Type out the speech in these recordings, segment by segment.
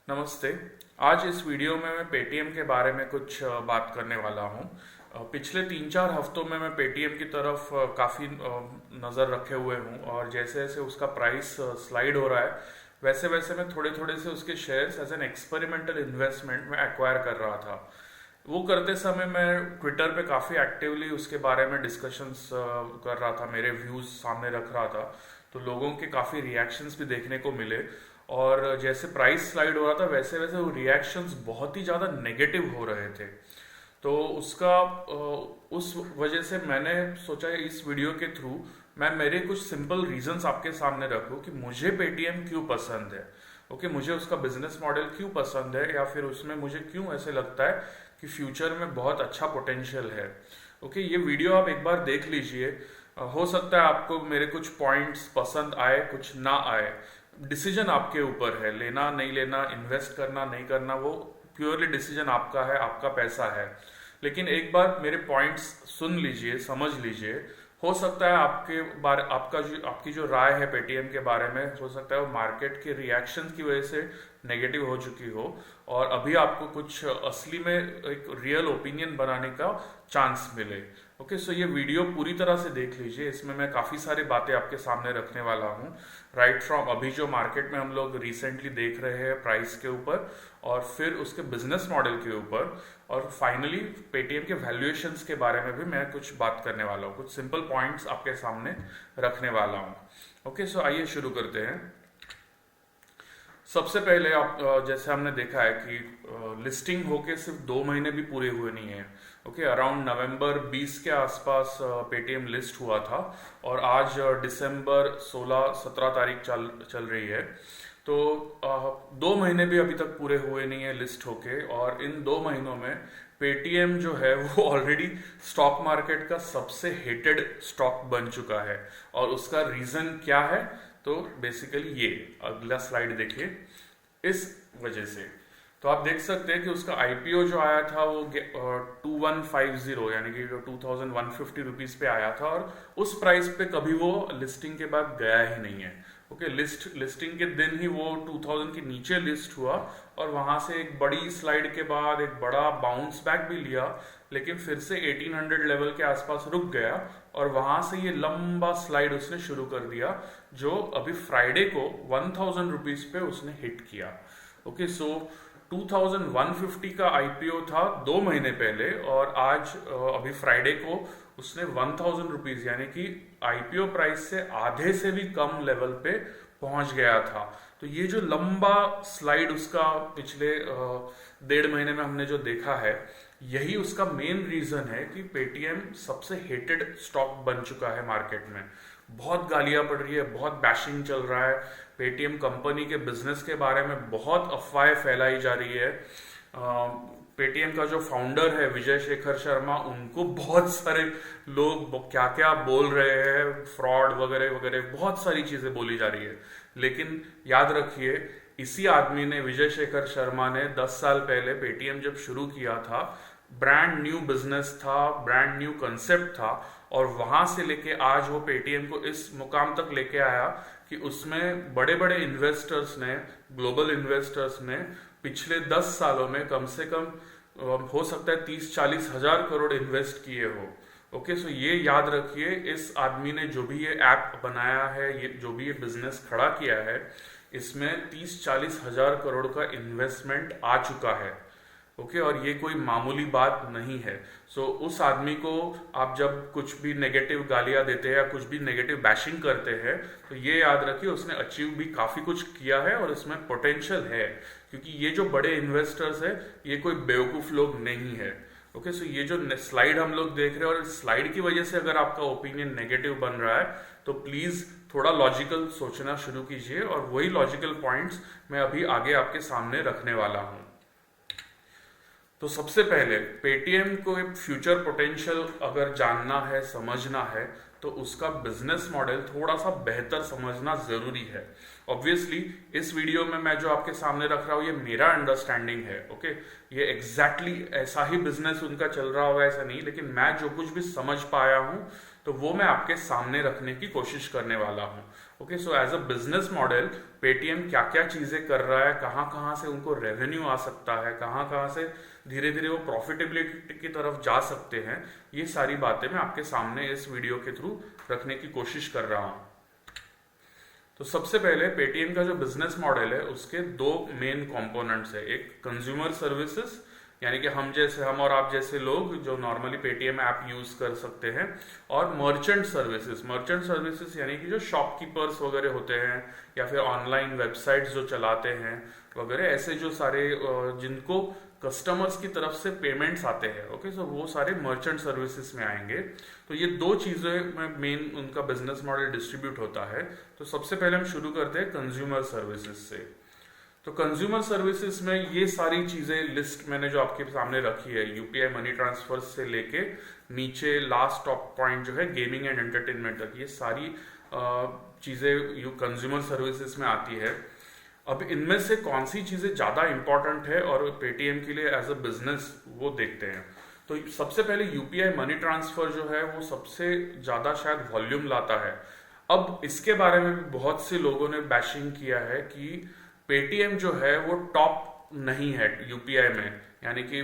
नमस्ते। आज इस वीडियो में मैं पेटीएम के बारे में कुछ बात करने वाला हूँ। पिछले 3-4 हफ्तों में मैं पेटीएम की तरफ काफ़ी नज़र रखे हुए हूँ और जैसे जैसे उसका प्राइस स्लाइड हो रहा है वैसे वैसे मैं थोड़े थोड़े से उसके shares as an experimental investment में एक्वायर कर रहा था। वो करते समय मैं ट्विटर पे काफ़ी एक्टिवली उसके बारे में डिस्कशंस कर रहा था, मेरे व्यूज़ सामने रख रहा था। तो लोगों के काफ़ी रिएक्शंस भी देखने को मिले और जैसे प्राइस स्लाइड हो रहा था वैसे वैसे वो रिएक्शंस बहुत ही ज़्यादा नेगेटिव हो रहे थे। तो उस वजह से मैंने सोचा इस वीडियो के थ्रू मैं मेरे कुछ सिंपल रीजंस आपके सामने रखूं कि मुझे पेटीएम क्यों पसंद है। ओके, मुझे उसका बिजनेस मॉडल क्यों पसंद है या फिर उसमें मुझे क्यों ऐसे लगता है कि फ्यूचर में बहुत अच्छा पोटेंशियल है। ओके, ये वीडियो आप एक बार देख लीजिए। हो सकता है आपको मेरे कुछ पॉइंट्स पसंद आए, कुछ ना आए। डिसीजन आपके ऊपर है, लेना नहीं लेना, इन्वेस्ट करना नहीं करना, वो प्योरली डिसीजन आपका है, आपका पैसा है। लेकिन एक बार मेरे पॉइंट्स सुन लीजिए, समझ लीजिए। हो सकता है आपके बारे आपकी जो राय है पेटीएम के बारे में, हो सकता है वो मार्केट के रिएक्शन की वजह से नेगेटिव हो चुकी हो और अभी आपको कुछ असली में एक रियल ओपिनियन बनाने का चांस मिले। ओके, सो ये वीडियो पूरी तरह से देख लीजिए। इसमें मैं काफ़ी सारी बातें आपके सामने रखने वाला हूँ, राइट फ्रॉम अभी जो मार्केट में हम लोग रिसेंटली देख रहे हैं प्राइस के ऊपर, और फिर उसके बिजनेस मॉडल के ऊपर, और फाइनली पेटीएम के वैल्यूएशंस के बारे में भी मैं कुछ बात करने वाला हूँ। कुछ सिंपल पॉइंट्स आपके सामने रखने वाला हूँ। ओके, सो आइए शुरू करते हैं। सबसे पहले आप जैसे हमने देखा है कि लिस्टिंग होके सिर्फ 2 महीने भी पूरे हुए नहीं है। ओके, अराउंड नवंबर 20 के आसपास पेटीएम लिस्ट हुआ था और आज दिसंबर 16-17 तारीख चल रही है। तो 2 महीने भी अभी तक पूरे हुए नहीं है लिस्ट होके, और इन 2 महीनों में पेटीएम जो है वो ऑलरेडी स्टॉक मार्केट का सबसे हेटेड स्टॉक बन चुका है। और उसका रीजन क्या है? तो बेसिकली ये अगला स्लाइड देखिए। इस वजह से तो आप देख सकते हैं कि उसका आईपीओ जो आया था वो 2150 यानी कि 2150 रुपीज पे आया था, और उस प्राइस पे कभी वो लिस्टिंग के बाद गया ही नहीं है। ओके, लिस्टिंग के दिन ही वो 2000 के नीचे लिस्ट हुआ और वहां से एक बड़ी स्लाइड के बाद एक बड़ा बाउंस बैक भी लिया, लेकिन फिर से 1800 लेवल के आसपास रुक गया और वहां से ये लंबा स्लाइड उसने शुरू कर दिया, जो अभी फ्राइडे को 1000 रुपीज पे उसने हिट किया। ओके, सो 2150 का आईपीओ था 2 महीने पहले, और आज अभी फ्राइडे को उसने 1000 रुपीज यानी कि आईपीओ प्राइस से आधे से भी कम लेवल पे पहुंच गया था। तो ये जो लंबा स्लाइड उसका पिछले 1.5 महीने में हमने जो देखा है, यही उसका मेन रीजन है कि पेटीएम सबसे हेटेड स्टॉक बन चुका है मार्केट में। बहुत गालियां पड़ रही है, बहुत बैशिंग चल रहा है, पेटीएम कंपनी के बिजनेस के बारे में बहुत अफवाहें फैलाई जा रही है। पेटीएम का जो फाउंडर है विजय शेखर शर्मा, उनको बहुत सारे लोग क्या क्या बोल रहे हैं, फ्रॉड वगैरह वगैरह बहुत सारी चीजें बोली जा रही है। लेकिन याद रखिए, इसी आदमी ने, विजय शेखर शर्मा ने 10 साल पहले पेटीएम जब शुरू किया था, ब्रांड न्यू बिजनेस था, ब्रांड न्यू कंसेप्ट था, और वहां से लेके आज वो पेटीएम को इस मुकाम तक लेके आया कि उसमें बड़े बड़े इन्वेस्टर्स ने, ग्लोबल इन्वेस्टर्स ने पिछले 10 सालों में कम से कम हो सकता है 30-40 हजार करोड़ इन्वेस्ट किए हो। ओके, सो ये याद रखिए, इस आदमी ने जो भी ये ऐप बनाया है, ये जो भी ये बिजनेस खड़ा किया है, इसमें 30-40 हजार करोड़ का इन्वेस्टमेंट आ चुका है। ओके, और ये कोई मामूली बात नहीं है। सो उस आदमी को आप जब कुछ भी नेगेटिव गालियां देते हैं या कुछ भी नेगेटिव बैशिंग करते हैं, तो ये याद रखिए उसने अचीव भी काफी कुछ किया है और इसमें पोटेंशियल है, क्योंकि ये जो बड़े इन्वेस्टर्स है ये कोई बेवकूफ लोग नहीं है। ओके, सो ये जो स्लाइड हम लोग देख रहे हैं, और इस स्लाइड की वजह से अगर आपका ओपिनियन नेगेटिव बन रहा है तो प्लीज थोड़ा लॉजिकल सोचना शुरू कीजिए, और वही लॉजिकल पॉइंट्स मैं अभी आगे आपके सामने रखने वाला हूं। तो सबसे पहले पेटीएम को एक फ्यूचर पोटेंशियल अगर जानना है, समझना है, तो उसका बिजनेस मॉडल थोड़ा सा बेहतर समझना जरूरी है। ऑब्वियसली इस वीडियो में मैं जो आपके सामने रख रहा हूँ ये मेरा अंडरस्टैंडिंग है। ओके, ये एग्जैक्टली ऐसा ही बिजनेस उनका चल रहा होगा ऐसा नहीं, लेकिन मैं जो कुछ भी समझ पाया हूँ तो वो मैं आपके सामने रखने की कोशिश करने वाला हूँ। Okay, so as a business model Paytm क्या क्या चीजें कर रहा है, कहाँ कहाँ से उनको रेवेन्यू आ सकता है, कहाँ कहाँ से धीरे धीरे वो प्रॉफिटेबिलिटी की तरफ जा सकते हैं, ये सारी बातें मैं आपके सामने इस वीडियो के थ्रू रखने की कोशिश कर रहा हूँ। तो सबसे पहले पेटीएम का जो बिजनेस मॉडल है उसके दो मेन कंपोनेंट्स है। एक कंज्यूमर सर्विसेज, यानी कि हम और आप जैसे लोग जो नॉर्मली पेटीएम ऐप यूज कर सकते हैं, और मर्चेंट सर्विसेज। मर्चेंट सर्विसेज यानी कि जो शॉपकीपर्स वगैरह होते हैं या फिर ऑनलाइन वेबसाइट्स जो चलाते हैं वगैरह, ऐसे जो सारे जिनको कस्टमर्स की तरफ से पेमेंट्स आते हैं, ओके, सो वो सारे मर्चेंट सर्विसेज में आएंगे। तो ये दो चीजें में मेन उनका बिजनेस मॉडल डिस्ट्रीब्यूट होता है। तो सबसे पहले हम शुरू करते हैं कंज्यूमर सर्विसेज से। तो कंज्यूमर सर्विसेज में ये सारी चीजें लिस्ट मैंने जो आपके सामने रखी है, यूपीआई मनी ट्रांसफर से लेके नीचे लास्ट टॉप पॉइंट जो है गेमिंग एंड एंटरटेनमेंट तक, ये सारी चीजें कंज्यूमर सर्विसेज में आती है। अब इनमें से कौन सी चीजें ज्यादा इंपॉर्टेंट है और पेटीएम के लिए एज अ बिजनेस, वो देखते हैं। तो सबसे पहले यूपीआई मनी ट्रांसफर जो है वो सबसे ज्यादा शायद वॉल्यूम लाता है। अब इसके बारे में भी बहुत से लोगों ने बैशिंग किया है कि पेटीएम जो है वो टॉप नहीं है यूपीआई में, यानी कि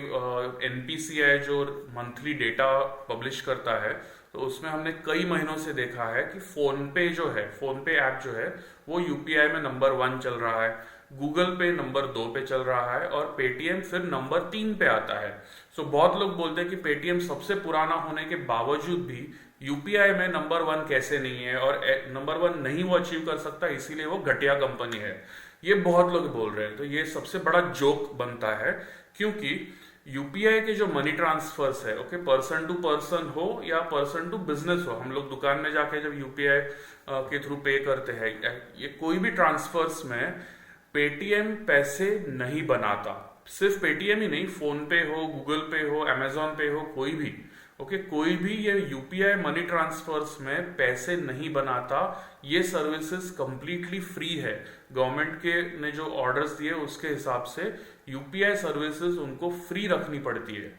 एनपीसीआई जो मंथली डेटा पब्लिश करता है, तो उसमें हमने कई महीनों से देखा है कि फोन पे जो है, फोन पे ऐप जो है वो यूपीआई में नंबर 1 चल रहा है, गूगल पे नंबर 2 पे चल रहा है, और पेटीएम फिर नंबर 3 पे आता है। सो बहुत लोग बोलते हैं कि पेटीएम सबसे पुराना होने के बावजूद भी यूपीआई में नंबर 1 कैसे नहीं है, और नंबर 1 नहीं वो अचीव कर सकता, इसीलिए वो घटिया कंपनी है। ये बहुत लोग बोल रहे हैं। तो ये सबसे बड़ा जोक बनता है, क्योंकि यूपीआई के जो मनी ट्रांसफर्स है, ओके, पर्सन टू पर्सन हो या पर्सन टू बिजनेस हो, हम लोग दुकान में जाके जब यूपीआई के थ्रू पे करते हैं, ये कोई भी ट्रांसफर्स में पेटीएम पैसे नहीं बनाता। सिर्फ पेटीएम ही नहीं, फोन पे हो, गूगल पे हो, अमेजोन पे हो, कोई भी, ओके, कोई भी ये यूपीआई मनी ट्रांसफर्स में पैसे नहीं बनाता। ये सर्विसेज कंप्लीटली फ्री है। गवर्नमेंट के ने जो ऑर्डर्स दिए उसके हिसाब से यूपीआई सर्विसेज उनको फ्री रखनी पड़ती है।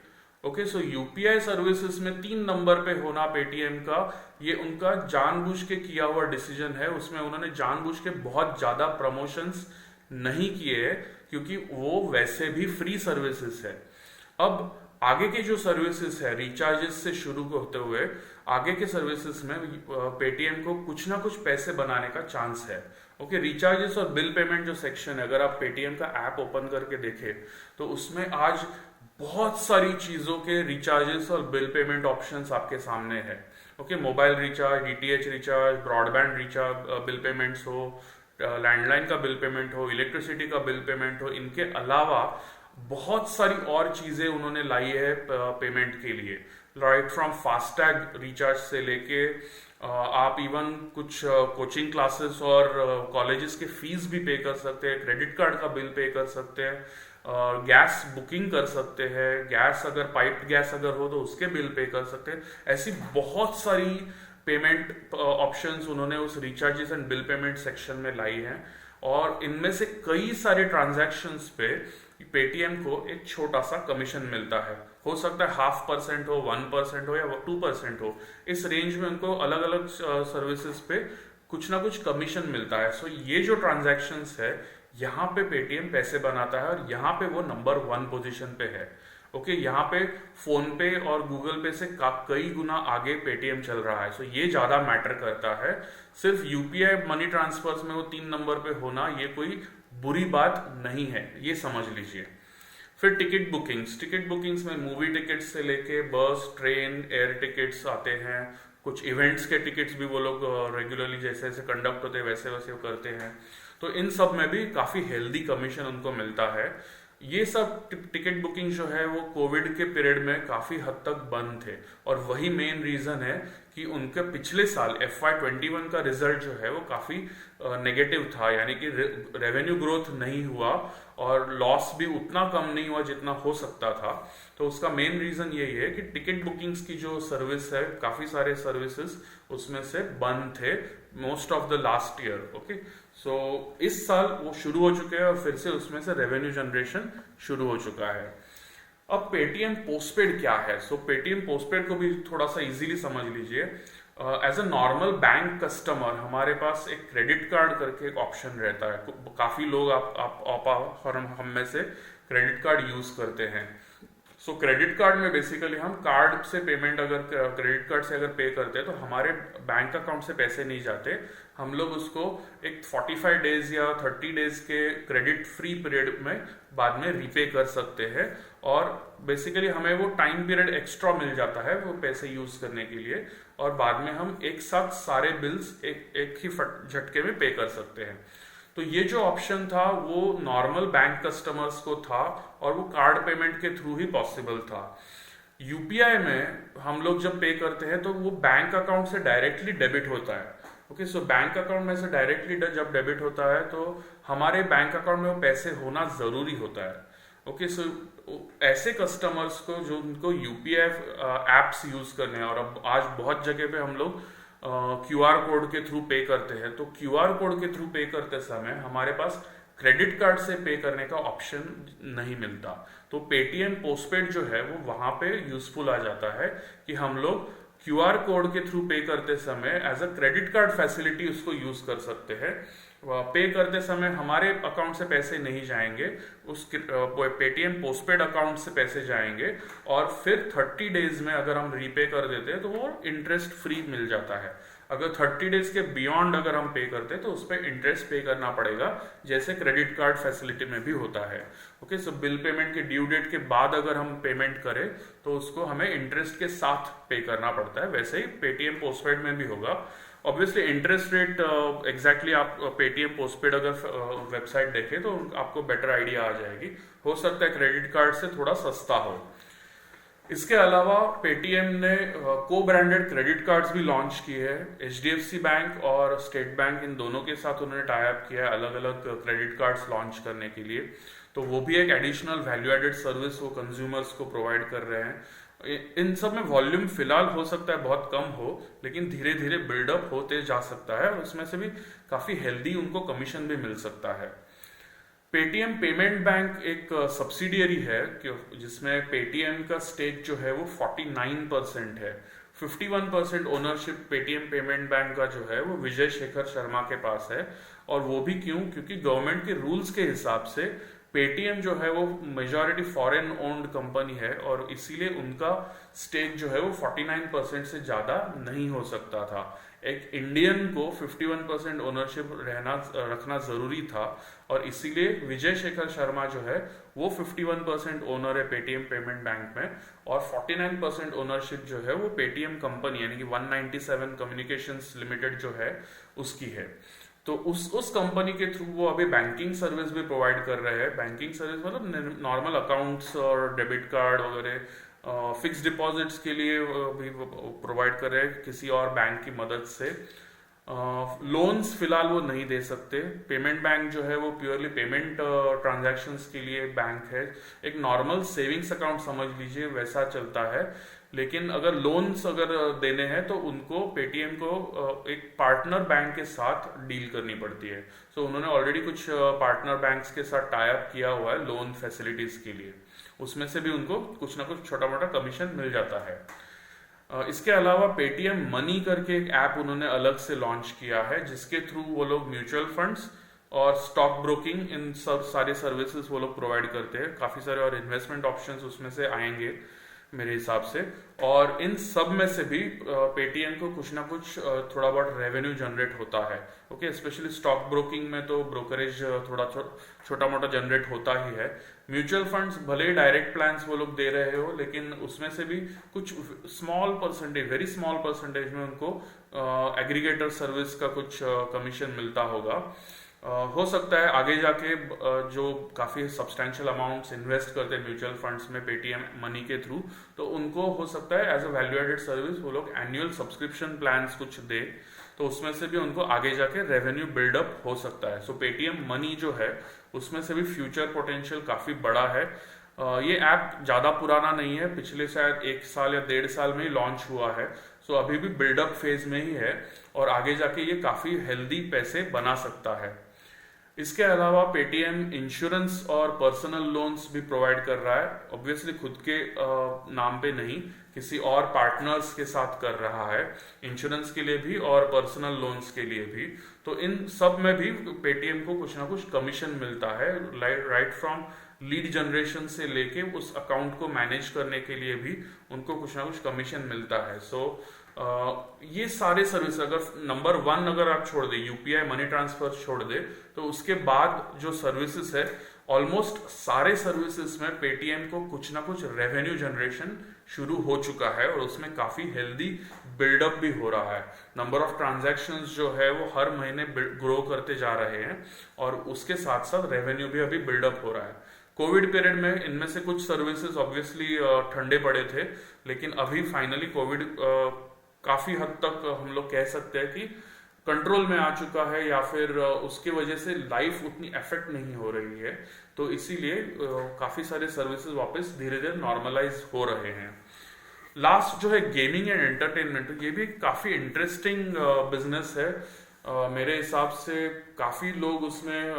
ओके, सो यूपीआई सर्विसेज में 3 नंबर पे होना पेटीएम का, ये उनका जानबूझ के किया हुआ डिसीजन है। उसमें उन्होंने जानबूझ के बहुत ज्यादा प्रमोशंस नहीं किए हैं, क्योंकि वो वैसे भी फ्री सर्विसेज है। अब आगे के जो सर्विसेज है, रिचार्जेस से शुरू होते हुए आगे के सर्विसेज में पेटीएम को कुछ ना कुछ पैसे बनाने का चांस है। ओके, रिचार्जेस और बिल पेमेंट जो सेक्शन है, अगर आप पेटीएम का ऐप ओपन करके देखें तो उसमें आज बहुत सारी चीजों के रिचार्जेस और बिल पेमेंट ऑप्शंस आपके सामने है। Okay, mobile recharge, DTH recharge, broadband recharge bill payments हो, लैंडलाइन का बिल पेमेंट हो, इलेक्ट्रिसिटी का बिल पेमेंट हो, इनके अलावा बहुत सारी और चीजें उन्होंने लाई है पेमेंट के लिए। राइट फ्रॉम फास्टैग रिचार्ज से लेके आप इवन कुछ कोचिंग क्लासेस और कॉलेजेस के फीस भी पे कर सकते हैं, क्रेडिट कार्ड का बिल पे कर सकते हैं, गैस बुकिंग कर सकते हैं, गैस अगर पाइप्ड गैस अगर हो तो उसके बिल पे कर सकते हैं। ऐसी बहुत सारी पेमेंट ऑप्शंस उन्होंने उस recharges and bill payment section में लाई हैं, और इनमें से कई सारे ट्रांजैक्शंस पे पेटीएम को एक छोटा सा कमीशन मिलता है। हो सकता है 0.5% हो, 1% हो या 2% हो, इस रेंज में उनको अलग अलग सर्विसेज पे कुछ ना कुछ कमीशन मिलता है। सो ये जो ट्रांजैक्शंस है, यहाँ पे पेटीएम पैसे बनाता है, और यहाँ पे वो नंबर 1 पोजीशन पे है। ओके, यहाँ पे फोन पे और गूगल पे से कई गुना आगे पेटीएम चल रहा है। सो ये ज्यादा मैटर करता है। सिर्फ यूपीआई मनी ट्रांसफर्स में वो 3 नंबर पे होना ये कोई बुरी बात नहीं है, ये समझ लीजिए। फिर टिकट बुकिंग्स में मूवी टिकट्स से लेके बस, ट्रेन, एयर टिकट्स आते हैं। कुछ इवेंट्स के टिकट्स भी वो लोग रेगुलरली जैसे जैसे कंडक्ट होते हैं वैसे वैसे करते हैं। तो इन सब में भी काफी हेल्दी कमीशन उनको मिलता है। ये सब टिकट बुकिंग जो है वो कोविड के पीरियड में काफी हद तक बंद थे, और वही मेन रीजन है कि उनके पिछले साल FY21 का रिजल्ट जो है वो काफी नेगेटिव था, यानी कि रेवेन्यू ग्रोथ नहीं हुआ और लॉस भी उतना कम नहीं हुआ जितना हो सकता था। तो उसका मेन रीजन यही है कि टिकट बुकिंग्स की जो सर्विस है, काफी सारे सर्विसेज उसमें से बंद थे most of the last year. Okay, so इस साल वो शुरू हो चुके हैं और फिर से उसमें से रेवेन्यू जनरेशन शुरू हो चुका है। अब पेटीएम पोस्टपेड क्या है? सो पेटीएम पोस्टपेड को भी थोड़ा सा इजीली समझ लीजिए। As a normal bank customer हमारे पास एक क्रेडिट कार्ड करके एक ऑप्शन रहता है। काफी लोग आप और हम में से क्रेडिट कार्ड यूज करते हैं। सो क्रेडिट कार्ड में बेसिकली हम कार्ड से पेमेंट, अगर क्रेडिट कार्ड से अगर पे करते हैं तो हमारे बैंक अकाउंट से पैसे नहीं जाते, हम लोग उसको एक 45 डेज या 30 डेज के क्रेडिट फ्री पीरियड में बाद में रीपे कर सकते हैं। और बेसिकली हमें वो टाइम पीरियड एक्स्ट्रा मिल जाता है वो पैसे यूज करने के लिए, और बाद में हम एक साथ सारे बिल्स एक ही झटके में पे कर सकते हैं। तो ये जो ऑप्शन था वो नॉर्मल बैंक कस्टमर्स को था और वो कार्ड पेमेंट के थ्रू ही पॉसिबल था। यूपीआई में हम लोग जब पे करते हैं तो वो बैंक अकाउंट से डायरेक्टली डेबिट होता है। ओके, सो बैंक अकाउंट में से डायरेक्टली जब डेबिट होता है तो हमारे बैंक अकाउंट में वो पैसे होना जरूरी होता है। ओके, सो ऐसे कस्टमर्स को जो उनको यूपीआई एप्स यूज करने हैं, और अब आज बहुत जगह पे हम लोग क्यूआर कोड के थ्रू पे करते हैं, तो क्यूआर कोड के थ्रू पे करते समय हमारे पास क्रेडिट कार्ड से पे करने का ऑप्शन नहीं मिलता। तो पेटीएम पोस्टपेड जो है वो वहां पे यूजफुल आ जाता है कि हम लोग क्यूआर कोड के थ्रू पे करते समय as a credit card facility उसको यूज कर सकते हैं। पे करते समय हमारे अकाउंट से पैसे नहीं जाएंगे, उस पेटीएम पोस्टपेड अकाउंट से पैसे जाएंगे, और फिर 30 डेज में अगर हम रीपे कर देते हैं तो वो इंटरेस्ट फ्री मिल जाता है। अगर 30 डेज के बियॉन्ड अगर हम पे करते हैं तो उस पर इंटरेस्ट पे करना पड़ेगा, जैसे क्रेडिट कार्ड फैसिलिटी में भी होता है। ओके, सो बिल पेमेंट के ड्यू डेट के बाद अगर हम पेमेंट करें तो उसको हमें इंटरेस्ट के साथ पे करना पड़ता है, वैसे ही पेटीएम पोस्टपेड में भी होगा। ऑब्वियसली इंटरेस्ट रेट एग्जैक्टली आप पेटीएम पोस्टपेड अगर वेबसाइट देखें तो आपको बेटर आइडिया आ जाएगी। हो सकता है क्रेडिट कार्ड से थोड़ा सस्ता हो। इसके अलावा पेटीएम ने को ब्रांडेड क्रेडिट कार्ड्स भी लॉन्च किए हैं। एचडीएफसी बैंक और स्टेट बैंक, इन दोनों के साथ उन्होंने टाई अप किया है अलग अलग क्रेडिट कार्ड्स लॉन्च करने के लिए। तो वो भी एक एडिशनल वैल्यू एडेड सर्विस वो कंज्यूमर्स को प्रोवाइड कर रहे हैं। इन सब में वॉल्यूम फिलहाल हो सकता है बहुत कम हो, लेकिन धीरे धीरे बिल्डअप होते जा सकता है, और उसमें से भी काफी हेल्दी उनको कमीशन भी मिल सकता है। पेटीएम पेमेंट बैंक एक सब्सिडियरी है जिसमें पेटीएम का स्टेक जो है वो 49% है। 51% ओनरशिप पेटीएम पेमेंट बैंक का जो है वो विजय शेखर शर्मा के पास है। और वो भी क्योंकि गवर्नमेंट के रूल्स के हिसाब से पेटीएम जो है वो मेजॉरिटी फॉरेन ओन्ड कंपनी है, और इसीलिए उनका स्टेक जो है वो 49% से ज्यादा नहीं हो सकता था। एक इंडियन को 51% ओनरशिप रखना जरूरी था, और इसीलिए विजय शेखर शर्मा जो है वो 51% ओनर है पेटीएम पेमेंट बैंक में, और 49% ओनरशिप जो है वो पेटीएम कंपनी यानी कि 197 कम्युनिकेशंस लिमिटेड जो है उसकी है। तो उस कंपनी के थ्रू वो अभी बैंकिंग सर्विस भी प्रोवाइड कर रहे हैं। बैंकिंग सर्विस मतलब नॉर्मल अकाउंट्स और डेबिट कार्ड वगैरह, फिक्स डिपॉजिट्स के लिए भी प्रोवाइड कर रहे हैं किसी और बैंक की मदद से। लोन्स फिलहाल वो नहीं दे सकते। पेमेंट बैंक जो है वो प्योरली पेमेंट ट्रांजैक्शंस के लिए बैंक है। एक नॉर्मल सेविंग्स अकाउंट समझ लीजिए वैसा चलता है, लेकिन अगर लोन्स अगर देने हैं तो उनको पेटीएम को एक पार्टनर बैंक के साथ डील करनी पड़ती है। सो उन्होंने ऑलरेडी कुछ पार्टनर बैंक्स के साथ टाई अप किया हुआ है लोन फैसिलिटीज के लिए, उसमें से भी उनको कुछ ना कुछ छोटा मोटा कमीशन मिल जाता है। इसके अलावा पेटीएम मनी करके एक ऐप उन्होंने अलग से लॉन्च किया है, जिसके थ्रू वो लोग म्यूचुअल फंड्स और स्टॉक ब्रोकिंग इन सब सारे सर्विसेज वो लोग प्रोवाइड करते हैं। काफी सारे और इन्वेस्टमेंट ऑप्शंस उसमें से आएंगे मेरे हिसाब से, और इन सब में से भी पेटीएम को कुछ ना कुछ थोड़ा बहुत रेवेन्यू जनरेट होता है। ओके, स्पेशली स्टॉक ब्रोकिंग में तो ब्रोकरेज थोड़ा छोटा मोटा जनरेट होता ही है। म्यूचुअल फंड्स भले ही डायरेक्ट प्लान्स वो लोग दे रहे हो, लेकिन उसमें से भी कुछ small percentage, very small percentage में उनको एग्रीगेटर सर्विस का कुछ कमीशन मिलता होगा। हो सकता है आगे जाके जो काफी सब्सटैंशियल अमाउंट्स इन्वेस्ट करते हैं म्यूचुअल फंड्स में पेटीएम मनी के थ्रू, तो उनको हो सकता है as a value added service वो लोग एनुअल सब्सक्रिप्शन प्लान्स कुछ दे, तो उसमें से भी उनको आगे जाके रेवेन्यू बिल्डअप हो सकता है। सो पेटीएम मनी जो है उसमें से भी फ्यूचर पोटेंशियल काफी बड़ा है। ये ऐप ज्यादा पुराना नहीं है, पिछले शायद 1 साल या 1.5 साल में ही लॉन्च हुआ है। सो अभी भी बिल्डअप फेज में ही है, और आगे जाके ये काफी हेल्दी पैसे बना सकता है। इसके अलावा पेटीएम इंश्योरेंस और पर्सनल लोन्स भी प्रोवाइड कर रहा है, ऑब्वियसली खुद के नाम पे नहीं, किसी और पार्टनर्स के साथ कर रहा है, इंश्योरेंस के लिए भी और पर्सनल लोन्स के लिए भी। तो इन सब में भी पेटीएम को कुछ ना कुछ कमीशन मिलता है, राइट फ्रॉम लीड जनरेशन से लेके उस अकाउंट को मैनेज करने के लिए भी उनको कुछ ना कुछ कमीशन मिलता है। सो ये सारे सर्विस अगर नंबर 1 अगर आप छोड़ दे, यूपीआई मनी ट्रांसफर छोड़ दे, तो उसके बाद जो सर्विसेज है ऑलमोस्ट सारे सर्विसेज में पेटीएम को कुछ ना कुछ रेवेन्यू जनरेशन शुरू हो चुका है और उसमें काफी हेल्दी बिल्डअप भी हो रहा है। नंबर ऑफ ट्रांजैक्शंस जो है वो हर महीने ग्रो करते जा रहे हैं और उसके साथ साथ रेवेन्यू भी अभी बिल्डअप हो रहा है। कोविड पीरियड में इनमें से कुछ सर्विसेज ऑब्वियसली ठंडे पड़े थे, लेकिन अभी फाइनली कोविड काफी हद तक हम लोग कह सकते हैं कि कंट्रोल में आ चुका है, या फिर उसकी वजह से लाइफ उतनी अफेक्ट नहीं हो रही है। तो इसीलिए काफी सारे सर्विसेज वापस धीरे धीरे नॉर्मलाइज हो रहे हैं। लास्ट जो है गेमिंग एंड एंटरटेनमेंट, ये भी काफी इंटरेस्टिंग बिजनेस है। मेरे हिसाब से काफी लोग उसमें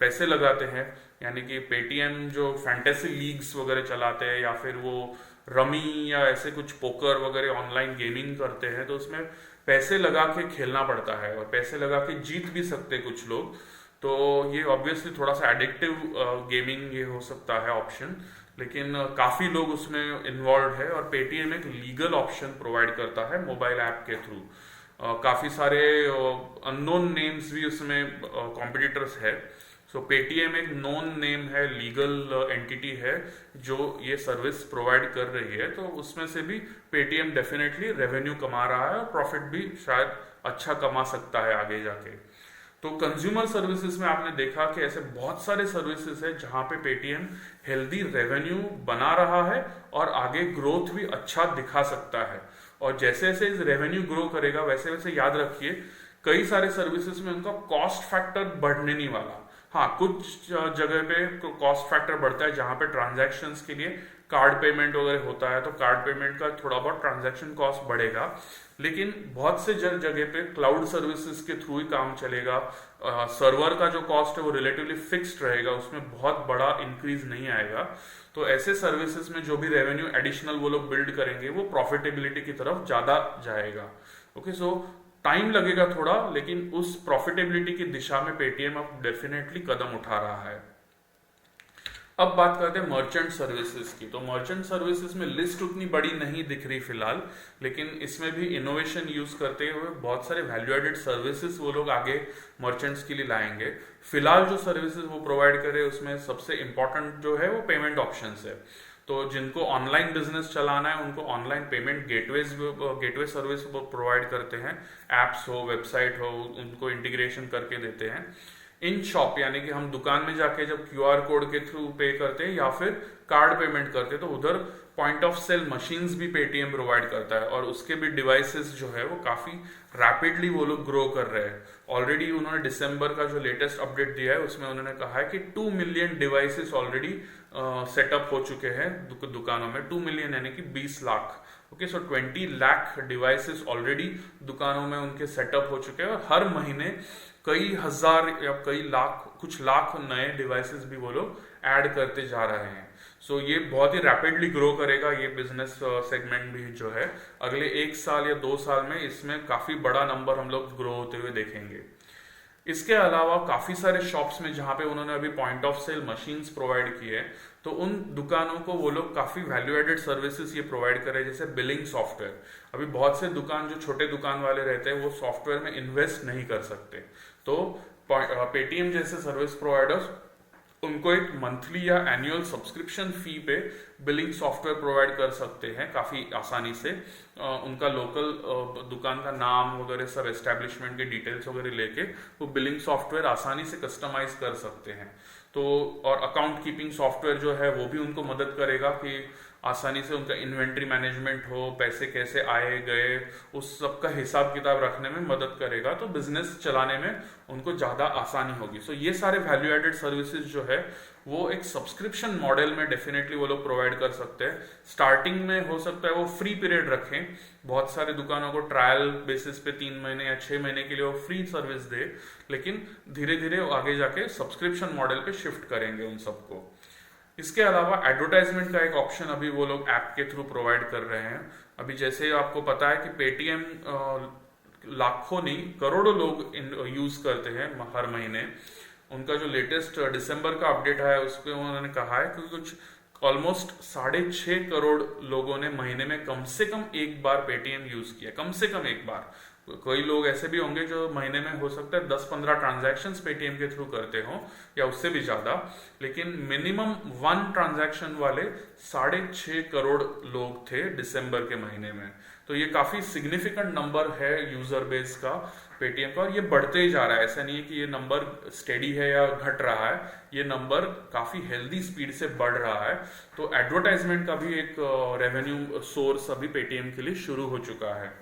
पैसे लगाते हैं, यानी कि पेटीएम जो फैंटेसी लीग्स वगैरह चलाते हैं या फिर वो रमी या ऐसे कुछ पोकर वगैरह ऑनलाइन गेमिंग करते हैं, तो उसमें पैसे लगा के खेलना पड़ता है और पैसे लगा के जीत भी सकते कुछ लोग। तो ये ऑब्वियसली थोड़ा सा एडिक्टिव गेमिंग ये हो सकता है ऑप्शन, लेकिन काफी लोग उसमें इन्वॉल्व है और पेटीएम एक लीगल ऑप्शन प्रोवाइड करता है मोबाइल ऐप के थ्रू। काफी सारे अननोन नेम्स भी उसमें कॉम्पिटिटर्स है। सो पेटीएम एक नोन नेम है, लीगल एंटिटी है जो ये सर्विस प्रोवाइड कर रही है, तो उसमें से भी पेटीएम डेफिनेटली रेवेन्यू कमा रहा है और प्रॉफिट भी शायद अच्छा कमा सकता है आगे जाके। तो कंज्यूमर सर्विसेज में आपने देखा कि ऐसे बहुत सारे सर्विसेज है जहां पे पेटीएम हेल्दी रेवेन्यू बना रहा है और आगे ग्रोथ भी अच्छा दिखा सकता है। और जैसे जैसे इस रेवेन्यू ग्रो करेगा वैसे वैसे याद रखिए कई सारे सर्विसेज में उनका कॉस्ट फैक्टर बढ़ने नहीं वाला। हाँ, कुछ जगह पे कॉस्ट फैक्टर बढ़ता है जहां पे ट्रांजैक्शंस के लिए कार्ड पेमेंट वगैरह होता है, तो कार्ड पेमेंट का थोड़ा बहुत ट्रांजैक्शन कॉस्ट बढ़ेगा, लेकिन बहुत से जगह पे क्लाउड सर्विसेज के थ्रू ही काम चलेगा। सर्वर का जो कॉस्ट है वो रिलेटिवली फिक्स्ड रहेगा, उसमें बहुत बड़ा इंक्रीज नहीं आएगा। तो ऐसे सर्विसेज में जो भी रेवेन्यू एडिशनल वो लोग बिल्ड करेंगे वो प्रॉफिटेबिलिटी की तरफ ज्यादा जाएगा। ओके, सो टाइम लगेगा थोड़ा, लेकिन उस प्रॉफिटेबिलिटी की दिशा में पेटीएम अब डेफिनेटली कदम उठा रहा है। अब बात करते हैं मर्चेंट सर्विसेज की। तो मर्चेंट सर्विसेज में लिस्ट उतनी बड़ी नहीं दिख रही फिलहाल, लेकिन इसमें भी इनोवेशन यूज करते हुए बहुत सारे वैल्यू एडेड सर्विसेज वो लोग आगे मर्चेंट्स के लिए लाएंगे। फिलहाल जो सर्विसेज वो प्रोवाइड करे उसमें सबसे इंपॉर्टेंट जो है वो पेमेंट ऑप्शंस है। तो जिनको ऑनलाइन बिजनेस चलाना है उनको ऑनलाइन पेमेंट गेटवे सर्विस वो प्रोवाइड करते हैं, एप्स हो वेबसाइट हो उनको इंटीग्रेशन करके देते हैं। इन शॉप यानी कि हम दुकान में जाके जब क्यूआर कोड के थ्रू पे करते हैं या फिर कार्ड पेमेंट करते हैं, तो उधर पॉइंट ऑफ सेल मशीन्स भी पेटीएम प्रोवाइड करता है और उसके भी डिवाइसेस जो है वो काफी रैपिडली वो लोग ग्रो कर रहे हैं। ऑलरेडी उन्होंने दिसंबर का जो लेटेस्ट अपडेट दिया है उसमें उन्होंने कहा है कि 2 मिलियन डिवाइसेस ऑलरेडी सेटअप हो चुके हैं दुकानों में। 2 मिलियन यानी कि 20 लाख। ओके, सो 20 लाख डिवाइसेस ऑलरेडी दुकानों में उनके सेटअप हो चुके हैं और हर महीने कई हजार या कई लाख, कुछ लाख नए डिवाइसेस भी वो लोग ऐड करते जा रहे हैं। सो ये बहुत ही रैपिडली ग्रो करेगा ये बिजनेस सेगमेंट भी जो है। अगले 1 साल या 2 साल में इसमें काफी बड़ा नंबर हम लोग ग्रो होते हुए देखेंगे। इसके अलावा काफी सारे शॉप्स में जहां पे उन्होंने अभी point of sale machines provide की है, तो उन दुकानों को वो लोग काफी वैल्यू एडेड सर्विसेज ये प्रोवाइड कर रहे हैं, जैसे बिलिंग सॉफ्टवेयर। अभी बहुत से दुकान जो छोटे दुकान वाले रहते हैं वो सॉफ्टवेयर में इन्वेस्ट नहीं कर सकते, तो पेटीएम जैसे सर्विस प्रोवाइडर्स उनको एक मंथली या एनुअल सब्सक्रिप्शन फी पे बिलिंग सॉफ्टवेयर प्रोवाइड कर सकते हैं काफी आसानी से। उनका लोकल दुकान का नाम वगैरह सब एस्टेब्लिशमेंट के डिटेल्स वगैरह लेके वो बिलिंग सॉफ्टवेयर आसानी से कस्टमाइज कर सकते हैं। तो और अकाउंट कीपिंग सॉफ्टवेयर जो है वो भी उनको मदद करेगा कि आसानी से उनका इन्वेंट्री मैनेजमेंट हो, पैसे कैसे आए गए, उस सब का हिसाब किताब रखने में मदद करेगा, तो बिजनेस चलाने में उनको ज़्यादा आसानी होगी। सो ये सारे वैल्यू एडेड सर्विसेज जो है वो एक सब्सक्रिप्शन मॉडल में डेफिनेटली वो लोग प्रोवाइड कर सकते हैं। स्टार्टिंग में हो सकता है वो फ्री पीरियड रखें, बहुत सारे दुकानों को ट्रायल बेसिस पे 3 महीने या 6 महीने के लिए वो फ्री सर्विस दे, लेकिन धीरे धीरे आगे जाके सब्सक्रिप्शन मॉडल पे शिफ्ट करेंगे उन सबको। इसके अलावा एडवर्टाइजमेंट का एक ऑप्शन अभी वो लोग ऐप के थ्रू प्रोवाइड कर रहे हैं। अभी जैसे आपको पता है कि पेटीएम लाखों नहीं करोड़ों लोग यूज करते हैं हर महीने। उनका जो लेटेस्ट दिसंबर का अपडेट है उस पर उन्होंने कहा है कि कुछ ऑलमोस्ट 6.5 करोड़ लोगों ने महीने में कम से कम एक बार पेटीएम यूज किया, कम से कम एक बार। कई लोग ऐसे भी होंगे जो महीने में हो सकता है 10-15 ट्रांजैक्शंस पेटीएम के थ्रू करते हो या उससे भी ज्यादा, लेकिन मिनिमम 1 ट्रांजैक्शन वाले 6.5 करोड़ लोग थे दिसंबर के महीने में। तो ये काफी सिग्निफिकेंट नंबर है यूजर बेस का पेटीएम का, और ये बढ़ते ही जा रहा है। ऐसा नहीं है कि ये नंबर स्टेडी है या घट रहा है, ये नंबर काफी हेल्दी स्पीड से बढ़ रहा है। तो एडवर्टाइजमेंट का भी एक रेवेन्यू सोर्स अभी पेटीएम के लिए शुरू हो चुका है।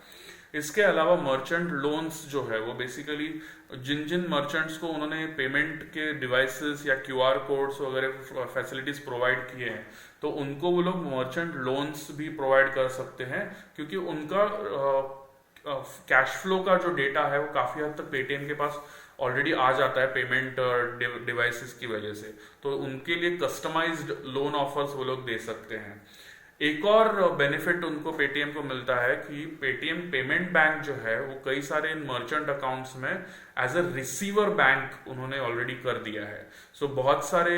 इसके अलावा मर्चेंट लोन्स जो है वो बेसिकली जिन जिन मर्चेंट्स को उन्होंने पेमेंट के डिवाइसेस या क्यूआर कोड्स वगैरह फैसिलिटीज प्रोवाइड किए हैं, तो उनको वो लोग मर्चेंट लोन्स भी प्रोवाइड कर सकते हैं, क्योंकि उनका कैश फ्लो का जो डेटा है वो काफी हद तक पेटीएम के पास ऑलरेडी आ जाता है पेमेंट डिवाइसेस की वजह से। तो उनके लिए कस्टमाइज्ड लोन ऑफर्स वो लोग दे सकते हैं। एक और बेनिफिट उनको पेटीएम को मिलता है कि पेटीएम पेमेंट बैंक जो है वो कई सारे इन मर्चेंट अकाउंट्स में एज अ रिसीवर बैंक उन्होंने ऑलरेडी कर दिया है। सो बहुत सारे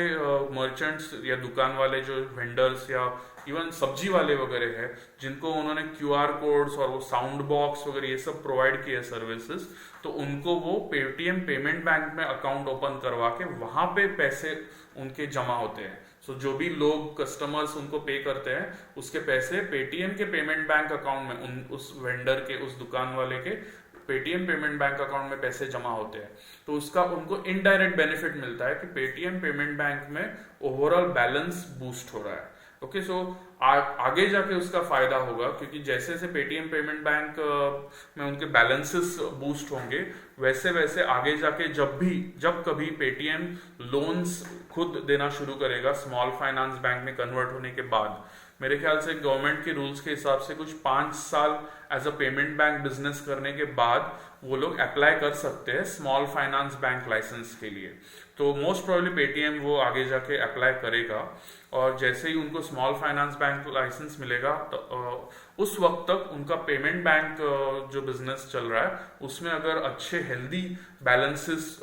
मर्चेंट्स या दुकान वाले जो वेंडर्स या इवन सब्जी वाले वगैरह है, जिनको उन्होंने क्यूआर कोड्स और वो साउंड बॉक्स वगैरह ये सब प्रोवाइड किए सर्विसेज, तो उनको वो पेटीएम पेमेंट बैंक में अकाउंट ओपन करवा के वहां पे पैसे उनके जमा होते हैं। सो जो भी लोग कस्टमर्स उनको पे करते हैं उसके पैसे पेटीएम के पेमेंट बैंक अकाउंट में उस वेंडर के, उस दुकान वाले के पेटीएम पेमेंट बैंक अकाउंट में पैसे जमा होते हैं। तो उसका उनको इनडायरेक्ट बेनिफिट मिलता है कि पेटीएम पेमेंट बैंक में ओवरऑल बैलेंस बूस्ट हो रहा है। ओके, सो आगे जाके उसका फायदा होगा, क्योंकि जैसे जैसे पेटीएम पेमेंट बैंक में उनके बैलेंसेस बूस्ट होंगे, वैसे वैसे आगे जाके जब कभी पेटीएम लोन्स खुद देना शुरू करेगा स्मॉल फाइनेंस बैंक में कन्वर्ट होने के बाद, मेरे ख्याल से गवर्नमेंट के रूल्स के हिसाब से कुछ 5 साल as a payment bank business करने के बाद वो लोग अप्लाई कर सकते हैं स्मॉल फाइनेंस बैंक लाइसेंस के लिए। तो मोस्ट प्रोबेबली पेटीएम वो आगे जाके अप्लाई करेगा, और जैसे ही उनको स्मॉल फाइनेंस बैंक लाइसेंस मिलेगा तो उस वक्त तक उनका पेमेंट बैंक जो बिजनेस चल रहा है उसमें अगर अच्छे हेल्दी बैलेंसेस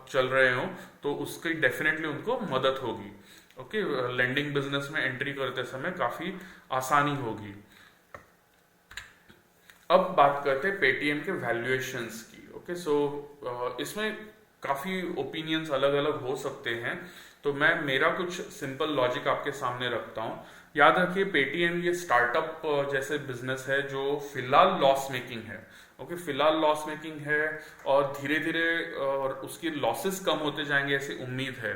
चल रहे हो तो उसकी डेफिनेटली उनको मदद होगी। ओके, लेंडिंग बिजनेस में एंट्री करते समय काफी आसानी होगी। अब बात करते हैं पेटीएम के वैल्यूएशंस की। ओके, सो इसमें काफी ओपिनियंस अलग अलग हो सकते हैं, तो मैं मेरा कुछ सिंपल लॉजिक आपके सामने रखता हूं। याद रखिए पेटीएम ये स्टार्टअप जैसे बिजनेस है जो फिलहाल लॉस मेकिंग है। ओके, फिलहाल लॉस मेकिंग है और धीरे धीरे और उसकी लॉसेस कम होते जाएंगे ऐसी उम्मीद है।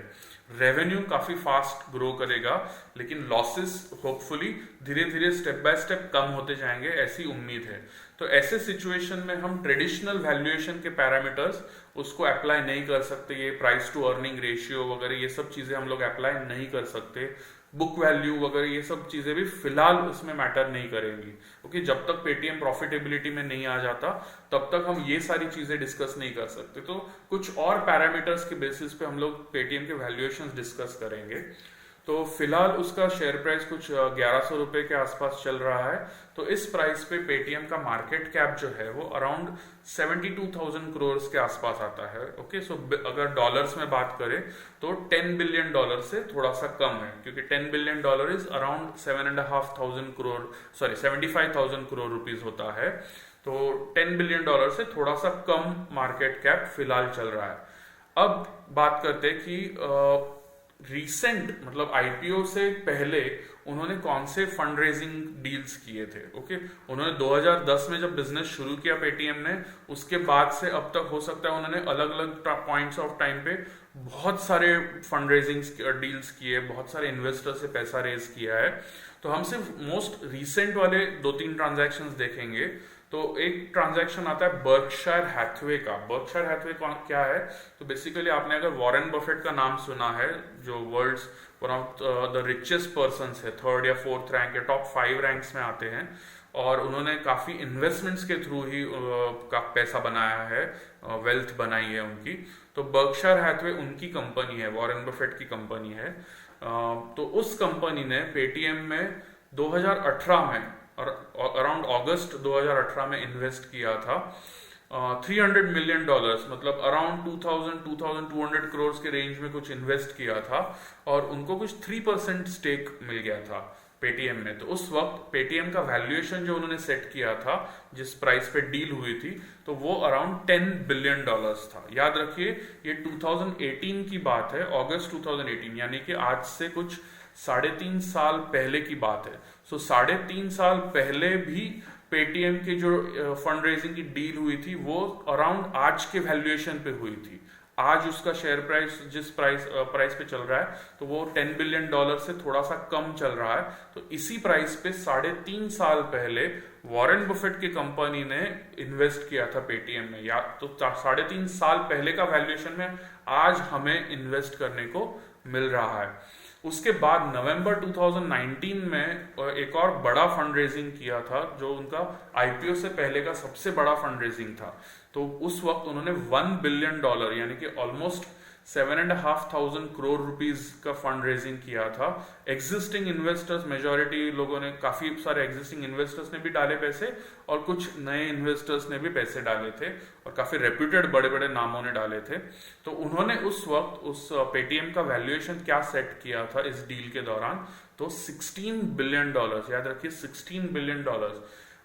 रेवेन्यू काफी फास्ट ग्रो करेगा, लेकिन लॉसेस होपफुली धीरे धीरे स्टेप बाय स्टेप कम होते जाएंगे ऐसी उम्मीद है। तो ऐसे सिचुएशन में हम ट्रेडिशनल वैल्यूएशन के पैरामीटर्स उसको अप्लाई नहीं कर सकते। ये प्राइस टू अर्निंग रेशियो वगैरह ये सब चीजें हम लोग अप्लाई नहीं कर सकते। बुक वैल्यू वगैरह ये सब चीजें भी फिलहाल उसमें मैटर नहीं करेंगी। ओके, जब तक पेटीएम प्रॉफिटेबिलिटी में नहीं आ जाता तब तक हम ये सारी चीजें डिस्कस नहीं कर सकते। तो कुछ और पैरामीटर्स के बेसिस पे हम लोग पेटीएम के वैल्यूएशंस डिस्कस करेंगे। तो फिलहाल उसका शेयर प्राइस कुछ 1100 रुपए के आसपास चल रहा है। तो इस प्राइस पे पेटीएम का मार्केट कैप जो है वो अराउंड 72,000 करोड़ के आसपास आता है। ओके, सो अगर डॉलर्स में बात करें तो $10 बिलियन से थोड़ा सा कम है, क्योंकि $10 billion is around 7,500 crore, sorry 75,000 crore rupees होता है। तो $10 बिलियन से थोड़ा सा कम मार्केट कैप फिलहाल चल रहा है। अब बात करते हैं कि रिसेंट मतलब आईपीओ से पहले उन्होंने कौन से फंड रेजिंग डील्स किए थे। ओके, उन्होंने 2010 में जब बिजनेस शुरू किया पेटीएम ने, उसके बाद से अब तक हो सकता है उन्होंने अलग अलग पॉइंट्स ऑफ टाइम पे बहुत सारे फंड रेजिंग डील्स किए, बहुत सारे इन्वेस्टर से पैसा रेज किया है। तो हम सिर्फ मोस्ट रिसेंट वाले 2-3 ट्रांजैक्शंस देखेंगे। तो एक ट्रांजैक्शन आता है बर्कशायर हैथवे का। बर्कशायर हैथवे क्या है, तो बेसिकली आपने अगर वॉरेन बफेट का नाम सुना है, जो world's one of the richest persons है, 3rd या 4th रैंक या टॉप 5 रैंक्स में आते हैं, और उन्होंने काफी इन्वेस्टमेंट्स के थ्रू ही का पैसा बनाया है, वेल्थ बनाई है उनकी। तो बर्कशायर हैथवे उनकी कंपनी है, वॉरेन बफेट की कंपनी है। तो उस कंपनी ने पेटीएम में 2018 में और अराउंड अगस्त 2018 में इन्वेस्ट किया था $300 मिलियन, मतलब अराउंड 2200 करोड़ के रेंज में कुछ इन्वेस्ट किया था, और उनको कुछ 3% स्टेक मिल गया था पेटीएम में। तो उस वक्त पेटीएम का वैल्यूएशन जो उन्होंने सेट किया था, जिस प्राइस पे डील हुई थी, तो वो अराउंड $10 बिलियन था। याद रखिए ये 2018 की बात है, अगस्त 2018, यानी कि आज से कुछ 3.5 साल पहले की बात है। सो 3.5 साल पहले भी पेटीएम की जो फंड रेजिंग की डील हुई थी वो अराउंड आज के वैल्यूएशन पे हुई थी। आज उसका शेयर प्राइस जिस प्राइस पे चल रहा है, तो वो $10 बिलियन से थोड़ा सा कम चल रहा है। तो इसी प्राइस पे 3.5 साल पहले वॉरेन बफेट की कंपनी ने इन्वेस्ट किया था पेटीएम में। या तो 3.5 साल पहले का वैल्यूएशन में आज हमें इन्वेस्ट करने को मिल रहा है। उसके बाद नवंबर 2019 में एक और बड़ा फंड रेजिंग किया था, जो उनका आईपीओ से पहले का सबसे बड़ा फंड रेजिंग था। तो उस वक्त उन्होंने $1 बिलियन यानी कि ऑलमोस्ट 7,500 करोड़ रुपीस का फंड रेजिंग किया था। एग्जिस्टिंग इन्वेस्टर्स, मेजॉरिटी लोगों ने, काफी सारे एग्जिस्टिंग इन्वेस्टर्स ने भी डाले पैसे, और कुछ नए इन्वेस्टर्स ने भी पैसे डाले थे, और काफी रेप्यूटेड बड़े बड़े नामों ने डाले थे। तो उन्होंने उस वक्त उस पेटीएम का वैल्यूएशन क्या सेट किया था इस डील के दौरान, तो $16 बिलियन। याद रखिए $16 बिलियन।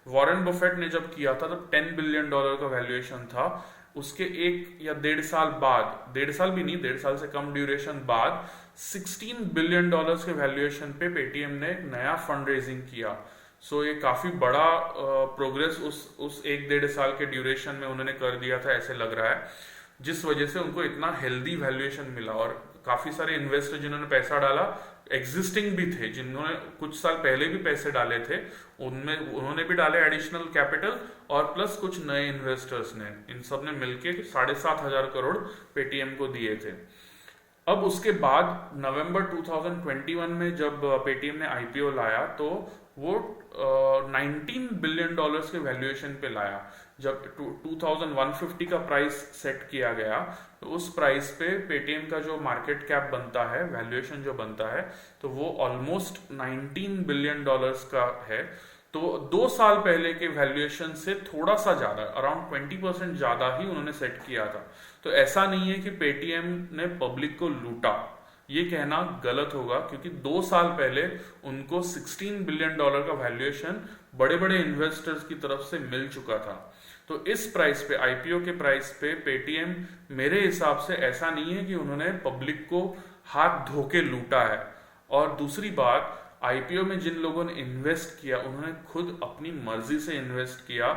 वॉरेन बफेट ने जब किया था तब $10 बिलियन का वैल्यूएशन था। उसके 1 या 1.5 साल बाद, 1.5 साल भी नहीं, 1.5 साल से कम ड्यूरेशन बाद, $16 बिलियन के वैल्यूएशन पे पेटीएम ने एक नया फंड रेजिंग किया। सो ये काफी बड़ा प्रोग्रेस उस 1-1.5 साल के ड्यूरेशन में उन्होंने कर दिया था, ऐसे लग रहा है, जिस वजह से उनको इतना हेल्दी वैल्यूएशन मिला। और काफी सारे इन्वेस्टर जिन्होंने पैसा डाला, एग्जिस्टिंग भी थे, जिन्होंने कुछ साल पहले भी पैसे डाले थे, उनमें उन्होंने भी डाले एडिशनल कैपिटल, और प्लस कुछ नए इन्वेस्टर्स ने, इन सब ने मिलके 7,500 करोड़ पेटीएम को दिए थे। अब उसके बाद नवंबर 2021 में जब पेटीएम ने आईपीओ लाया, तो वो $19 बिलियन के वैल्यूएशन पे लाया। जब 2150 का प्राइस सेट किया गया, तो उस प्राइस पे पेटीएम का जो मार्केट कैप बनता है, वैल्यूएशन जो बनता है, तो वो ऑलमोस्ट $19 बिलियन का है। तो 2 साल पहले के वैल्यूएशन से थोड़ा सा ज्यादा, अराउंड 20% ज्यादा ही उन्होंने सेट किया था। तो ऐसा नहीं है कि पेटीएम ने पब्लिक को लूटा, ये कहना गलत होगा, क्योंकि 2 साल पहले उनको $16 बिलियन का वैल्यूएशन बड़े बड़े इन्वेस्टर्स की तरफ से मिल चुका था। तो इस प्राइस पे, आईपीओ के प्राइस पे, पेटीएम मेरे हिसाब से ऐसा नहीं है कि उन्होंने पब्लिक को हाथ धो के लूटा है। और दूसरी बात, आईपीओ में जिन लोगों ने इन्वेस्ट किया, उन्होंने खुद अपनी मर्जी से इन्वेस्ट किया।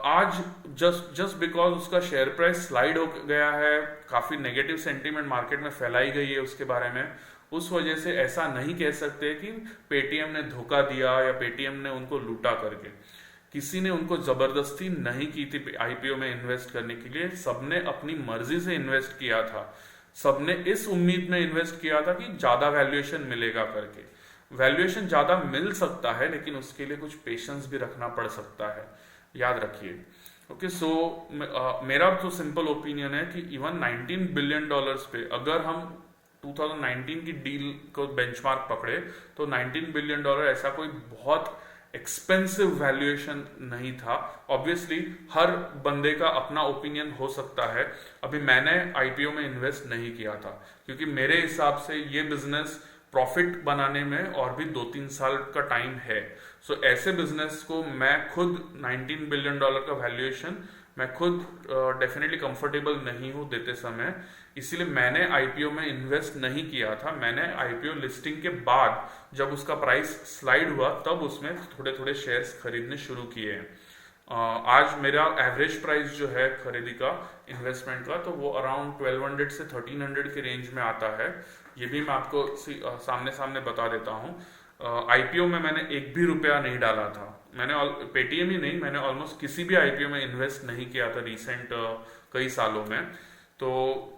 आज जस्ट बिकॉज उसका शेयर प्राइस स्लाइड हो गया है, काफी नेगेटिव सेंटीमेंट मार्केट में फैलाई गई है उसके बारे में, उस वजह से ऐसा नहीं कह सकते कि पेटीएम ने धोखा दिया या पेटीएम ने उनको लूटा करके। किसी ने उनको जबरदस्ती नहीं की थी आईपीओ में इन्वेस्ट करने के लिए, सबने अपनी मर्जी से इन्वेस्ट किया था। सबने इस उम्मीद में इन्वेस्ट किया था कि ज्यादा वैल्यूएशन मिलेगा करके। वैल्यूएशन ज्यादा मिल सकता है, लेकिन उसके लिए कुछ पेशेंस भी रखना पड़ सकता है, याद रखिए। ओके, सो मेरा तो सिंपल ओपिनियन है कि इवन $19 बिलियन पे अगर हम 2019 की डील को बेंचमार्क पकड़े, तो $19 बिलियन ऐसा कोई बहुत एक्सपेंसिव वैल्यूएशन नहीं था। ऑब्वियसली हर बंदे का अपना ओपिनियन हो सकता है। अभी मैंने आईपीओ में इन्वेस्ट नहीं किया था, क्योंकि मेरे हिसाब से ये बिजनेस प्रॉफिट बनाने में और भी 2-3 साल का टाइम है। सो ऐसे बिजनेस को मैं खुद $19 बिलियन का वैल्यूएशन मैं खुद डेफिनेटली कंफर्टेबल नहीं हूँ देते समय, इसीलिए मैंने आईपीओ में इन्वेस्ट नहीं किया था। मैंने आईपीओ लिस्टिंग के बाद जब उसका प्राइस स्लाइड हुआ तब उसमें थोड़े थोड़े शेयर्स खरीदने शुरू किए हैं। आज मेरा एवरेज प्राइस जो है खरीदी का इन्वेस्टमेंट का, तो वो अराउंड 1200 से 1300 के रेंज में आता है। ये भी मैं आपको सामने सामने बता देता हूँ। आईपीओ में मैंने एक भी रुपया नहीं डाला था। मैंने पेटीएम ही नहीं, मैंने ऑलमोस्ट किसी भी आईपीओ में इन्वेस्ट नहीं किया था रिसेंट कई सालों में। तो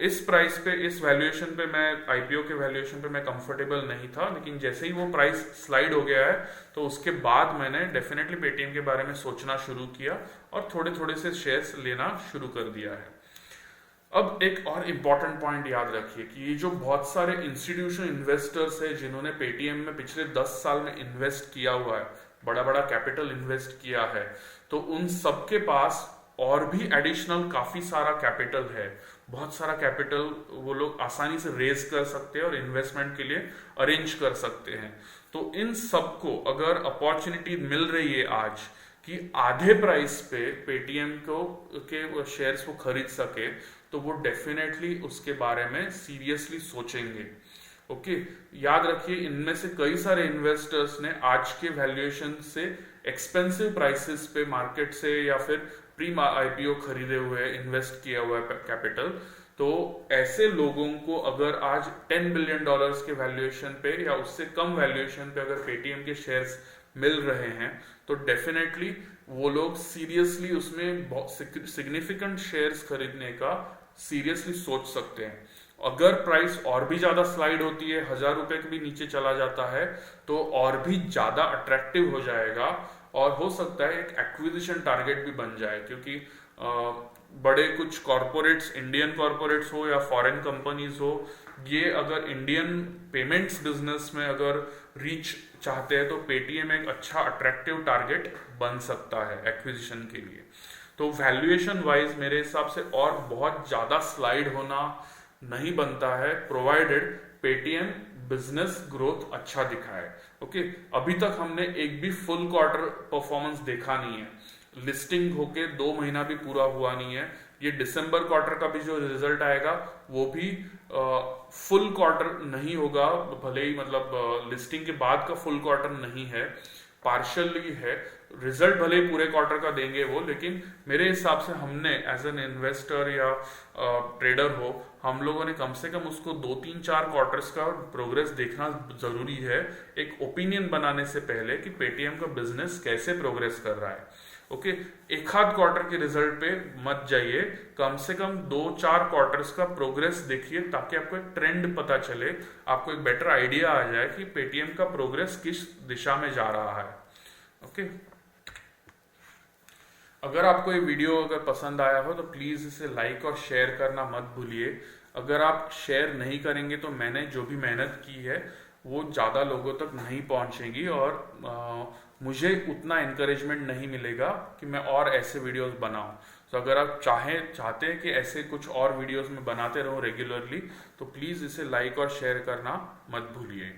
इस प्राइस पे, इस वैल्यूएशन पे, मैं आईपीओ के वैल्यूएशन पे मैं कंफर्टेबल नहीं था। लेकिन जैसे ही वो प्राइस स्लाइड हो गया है तो उसके बाद मैंने डेफिनेटली पेटीएम के बारे में सोचना शुरू किया और थोड़े थोड़े से शेयर्स लेना शुरू कर दिया है। अब एक और इम्पॉर्टेंट पॉइंट याद रखिए कि ये जो बहुत सारे इंस्टीट्यूशनल इन्वेस्टर्स है जिन्होंने पेटीएम में पिछले 10 साल में इन्वेस्ट किया हुआ है, बड़ा बड़ा कैपिटल इन्वेस्ट किया है, तो उन सबके पास और भी एडिशनल काफी सारा कैपिटल है। बहुत सारा कैपिटल वो लोग आसानी से रेज कर सकते हैं और इन्वेस्टमेंट के लिए अरेंज कर सकते हैं। तो इन सबको अगर अपॉर्चुनिटी मिल रही है आज कि आधे प्राइस पे पेटीएम को के शेयर्स को खरीद सके, तो वो डेफिनेटली उसके बारे में सीरियसली सोचेंगे। ओके, याद रखिए इनमें से कई सारे इन्वेस्टर्स ने आज के वैल्यूएशन से एक्सपेंसिव प्राइसेस पे मार्केट से या फिर प्री आईपीओ खरीदे हुए इन्वेस्ट किया हुआ है कैपिटल। तो ऐसे लोगों को अगर आज $10 बिलियन के वैल्यूएशन पे या उससे कम वैल्यूएशन पे अगर पेटीएम के शेयर्स मिल रहे हैं तो डेफिनेटली वो लोग सीरियसली उसमें बहुत सिग्निफिकेंट शेयर्स खरीदने का सीरियसली सोच सकते हैं। अगर प्राइस और भी ज्यादा स्लाइड होती है, 1000 रुपए के भी नीचे चला जाता है, तो और भी ज्यादा अट्रैक्टिव हो जाएगा और हो सकता है एक एक्विजिशन टारगेट भी बन जाए। क्योंकि बड़े कुछ कॉर्पोरेट्स, इंडियन कॉर्पोरेट्स हो या फॉरेन कंपनीज हो, ये अगर इंडियन पेमेंट्स बिजनेस में अगर रीच चाहते हैं तो पेटीएम एक अच्छा अट्रैक्टिव टारगेट बन सकता है एक्विजिशन के लिए। तो वैल्यूएशन वाइज मेरे हिसाब से और बहुत ज्यादा स्लाइड होना नहीं बनता है, प्रोवाइडेड पेटीएम बिजनेस ग्रोथ अच्छा दिखाए। ओके, अभी तक हमने एक भी फुल क्वार्टर परफॉर्मेंस देखा नहीं है। लिस्टिंग होके 2 महीना भी पूरा हुआ नहीं है। ये दिसंबर क्वार्टर का भी जो रिजल्ट आएगा वो भी फुल क्वार्टर नहीं होगा, भले ही मतलब लिस्टिंग के बाद का फुल क्वार्टर नहीं है, पार्शियली है। रिजल्ट भले ही पूरे क्वार्टर का देंगे वो, लेकिन मेरे हिसाब से हमने एज एन इन्वेस्टर या ट्रेडर हो, हम लोगों ने कम से कम उसको 2-3-4 क्वार्टर्स का प्रोग्रेस देखना जरूरी है एक ओपिनियन बनाने से पहले कि पेटीएम का बिजनेस कैसे प्रोग्रेस कर रहा है। ओके, एक आध क्वार्टर के रिजल्ट पे मत जाइए, कम से कम 2-4 क्वार्टर्स का प्रोग्रेस देखिए ताकि आपको एक ट्रेंड पता चले, आपको एक बेटर आइडिया आ जाए कि पेटीएम का प्रोग्रेस किस दिशा में जा रहा है। ओके, अगर आपको ये वीडियो अगर पसंद आया हो तो प्लीज इसे लाइक और शेयर करना मत भूलिए। अगर आप शेयर नहीं करेंगे तो मैंने जो भी मेहनत की है वो ज्यादा लोगों तक नहीं पहुंचेगी और मुझे उतना एनकरेजमेंट नहीं मिलेगा कि मैं और ऐसे वीडियोस बनाऊं। तो अगर आप चाहते हैं कि ऐसे कुछ और वीडियोस में बनाते रहूं रेगुलरली, तो प्लीज इसे लाइक और शेयर करना मत भूलिए।